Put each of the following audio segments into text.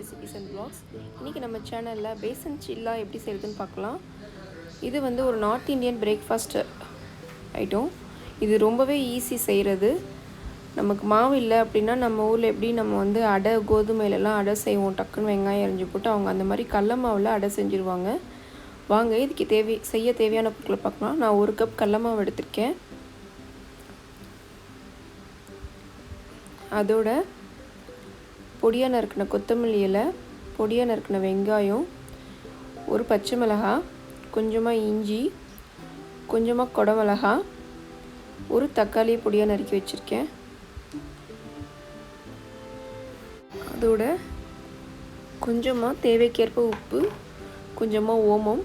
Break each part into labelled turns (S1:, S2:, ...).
S1: Recipes and blocks. இன்றைக்கி நம்ம சேனலில் பேசன் சில்லா எப்படி செய்கிறதுன்னு பார்க்கலாம். இது வந்து ஒரு நார்த் இந்தியன் பிரேக்ஃபாஸ்ட் ஐட்டம். இது ரொம்பவே ஈஸி செய்கிறது. நமக்கு மாவு இல்லை அப்படின்னா நம்ம ஊரில் எப்படி நம்ம வந்து அடை கோதுமையிலலாம் அடை செய்வோம், டக்குன்னு வெங்காயம் அரிஞ்சு போட்டு, அவங்க அந்த மாதிரி கடல மாவில் அடை செஞ்சுருவாங்க. வாங்க இதுக்கு செய்ய தேவையான பொருட்களை பார்க்கலாம். நான் 1 கப் கடல மாவு எடுத்திருக்கேன். அதோட பொடியாக நறுக்கின கொத்தமல்லி இலை, பொடியாக நறுக்கின வெங்காயம், ஒரு பச்சை மிளகாய், கொஞ்சமாக இஞ்சி, கொஞ்சமாக குடமிளகாய், ஒரு தக்காளி பொடியாக நறுக்கி வச்சுருக்கேன். அதோட கொஞ்சமாக தேவைக்கேற்ப உப்பு, கொஞ்சமாக ஓமம்.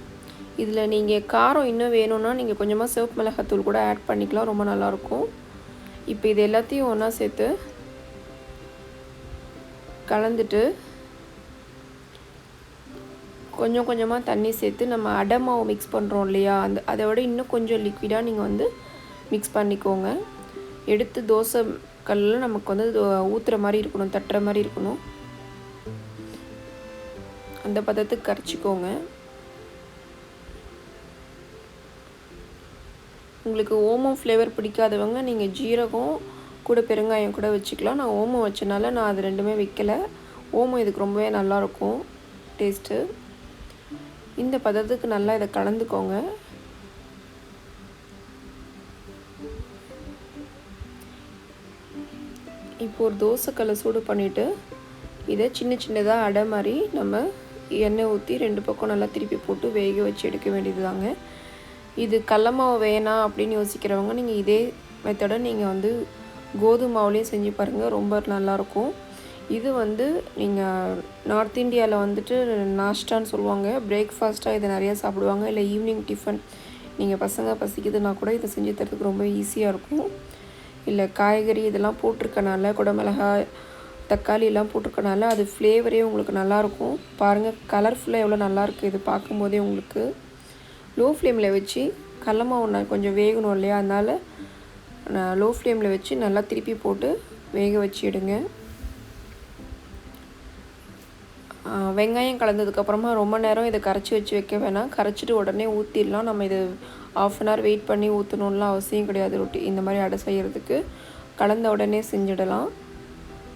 S1: இதில் நீங்கள் காரம் இன்னும் வேணும்னா நீங்கள் கொஞ்சமாக சிவப்பு மிளகாத்தூள் கூட ஆட் பண்ணிக்கலாம், ரொம்ப நல்லாயிருக்கும். இப்போ இது எல்லாத்தையும் ஒன்றா சேர்த்து கலந்துட்டு கொஞ்சம் கொஞ்சமாக தண்ணி சேர்த்து நம்ம அடை மாவு மிக்ஸ் பண்ணுறோம் இல்லையா, அதை விட இன்னும் கொஞ்சம் லிக்விடாக நீங்கள் வந்து மிக்ஸ் பண்ணிக்கோங்க. எடுத்து தோசை கல்லில் நமக்கு வந்து ஊற்றுற மாதிரி இருக்கணும், தட்டுற மாதிரி இருக்கணும். அந்த பதத்துக்கு கரைச்சிக்கோங்க. உங்களுக்கு ஓமம் ஃப்ளேவர் பிடிக்காதவங்க நீங்கள் ஜீரகம் கூட பெருங்காயம் கூட வச்சுக்கலாம். நான் ஓமம் வச்சனால நான் அது ரெண்டுமே வைக்கலை. ஓமம் இதுக்கு ரொம்பவே நல்லாயிருக்கும் டேஸ்ட்டு. இந்த பதத்துக்கு நல்லா இதை கலந்துக்கோங்க. இப்போ ஒரு தோசைக்கல்லை சூடு பண்ணிவிட்டு இதை சின்ன சின்னதாக அடை மாதிரி நம்ம எண்ணெய் ஊற்றி 2 பக்கம் நல்லா திருப்பி போட்டு வேக வச்சு எடுக்க வேண்டியது தாங்க. இது கடல மாவு வேணாம் அப்படின்னு யோசிக்கிறவங்க நீங்கள் இதே மெத்தடை நீங்கள் வந்து கோதுமை மாவுலேயும் செஞ்சு பாருங்கள், ரொம்ப நல்லாயிருக்கும். இது வந்து நீங்கள் நார்த் இந்தியாவில் வந்துட்டு நாஷ்டான்னு சொல்லுவாங்க. பிரேக்ஃபாஸ்ட்டாக இதை நிறையா சாப்பிடுவாங்க. இல்லை ஈவினிங் டிஃபன் நீங்கள் பசங்க பசிக்குதுன்னா கூட இதை செஞ்சு தரதுக்கு ரொம்ப ஈஸியாக இருக்கும். இல்லை காய்கறி இதெல்லாம் போட்டிருக்கனால, குடமிளகாய், தக்காளி எல்லாம் போட்டிருக்கனால அது ஃப்ளேவரே உங்களுக்கு நல்லாயிருக்கும். பாருங்கள் கலர்ஃபுல்லாக எவ்வளோ நல்லாயிருக்கு இது பார்க்கும்போதே உங்களுக்கு. லோ ஃப்ளேமில் வச்சு கடல மாவு கொஞ்சம் வேகணும் இல்லையா, அதனால் நான் லோ ஃப்ளேமில் வச்சு நல்லா திருப்பி போட்டு வேக வச்சு எடுங்க. வெங்காயம் கலந்ததுக்கப்புறமா ரொம்ப நேரம் இதை கரைச்சி வச்சு வைக்க வேணாம். கரைச்சிட்டு உடனே ஊற்றிடலாம். நம்ம இது 1/2 அன் ஹவர் வெயிட் பண்ணி ஊற்றணும்லாம் அவசியம் கிடையாது. ரொட்டி இந்த மாதிரி அடை செய்கிறதுக்கு கலந்த உடனே செஞ்சிடலாம்.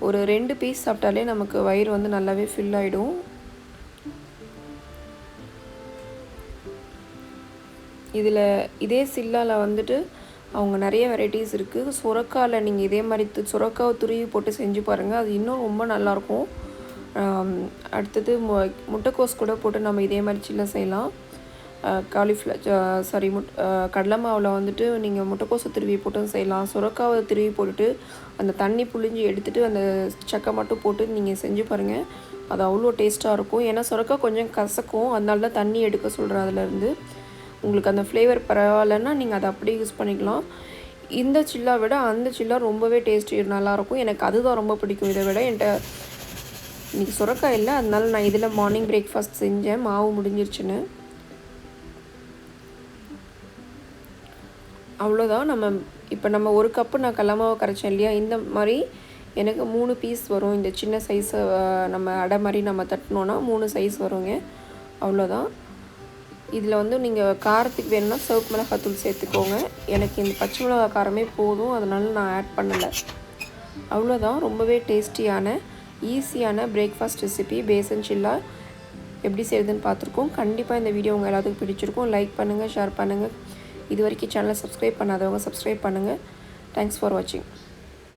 S1: ஒரு 2 பீஸ் சாப்பிட்டாலே நமக்கு வயிறு வந்து நல்லாவே ஃபில் ஆகிடும். இதில் இதே சில்லாவில் வந்துட்டு அவங்க நிறைய வெரைட்டிஸ் இருக்குது. சுரக்காயில் நீங்கள் இதே மாதிரி சுரக்காவை துருவி போட்டு செஞ்சு பாருங்கள், அது இன்னும் ரொம்ப நல்லாயிருக்கும். அடுத்தது முட்டைக்கோஸ் கூட போட்டு நம்ம இதே மாதிரி சில்லா செய்யலாம். கடலை மாவில் வந்துட்டு நீங்கள் முட்டைக்கோஸை துருவி போட்டும் செய்யலாம். சுரக்காவை துருவி போட்டுட்டு அந்த தண்ணி புழிஞ்சு எடுத்துகிட்டு அந்த சக்கை மட்டும் போட்டு நீங்கள் செஞ்சு பாருங்கள், அது அவ்வளோ டேஸ்ட்டாக இருக்கும். ஏன்னா சுரக்காய் கொஞ்சம் கசக்கும், அதனால தான் தண்ணி எடுக்க சொல்கிறேன். அதிலேருந்து உங்களுக்கு அந்த ஃப்ளேவர் பரவாயில்லன்னா நீங்கள் அதை அப்படியே யூஸ் பண்ணிக்கலாம். இந்த சில்லா விட அந்த சில்லா ரொம்பவே டேஸ்டி நல்லாயிருக்கும். எனக்கு அதுதான் ரொம்ப பிடிக்கும். இதை விட என்கிட்ட இன்றைக்கி சுரக்காய் இல்லை, அதனால நான் இதில் மார்னிங் பிரேக்ஃபாஸ்ட் செஞ்சேன், மாவு முடிஞ்சிருச்சுன்னு. அவ்வளோதான். இப்போ நம்ம 1 கப்பு நான் கடல மாவு கரைச்சேன் இல்லையா, இந்த மாதிரி எனக்கு 3 பீஸ் வரும். இந்த சின்ன சைஸை நம்ம அடை மாதிரி நம்ம தட்டினோன்னா 3 சைஸ் வருங்க. அவ்வளோதான். இதில் வந்து நீங்கள் காரத்துக்கு வேணும்னா சிவப்பு மிளகாத்தூள் சேர்த்துக்கோங்க. எனக்கு இந்த பச்சை மிளகாய் காரமே போதும், அதனால நான் ஆட் பண்ணலை. அவ்வளோதான். ரொம்பவே டேஸ்டியான ஈஸியான பிரேக்ஃபாஸ்ட் ரெசிபி பேசன் சில்லா எப்படி செய்யுதுன்னு பார்த்துருக்கோம். கண்டிப்பாக இந்த வீடியோ உங்கள் எல்லாத்துக்கும் பிடிச்சிருக்கும். லைக் பண்ணுங்கள், ஷேர் பண்ணுங்கள். இது வரைக்கும் சேனலை சப்ஸ்கிரைப் பண்ணாதவங்க சப்ஸ்கிரைப் பண்ணுங்கள். தேங்க்ஸ் ஃபார் வாட்சிங்.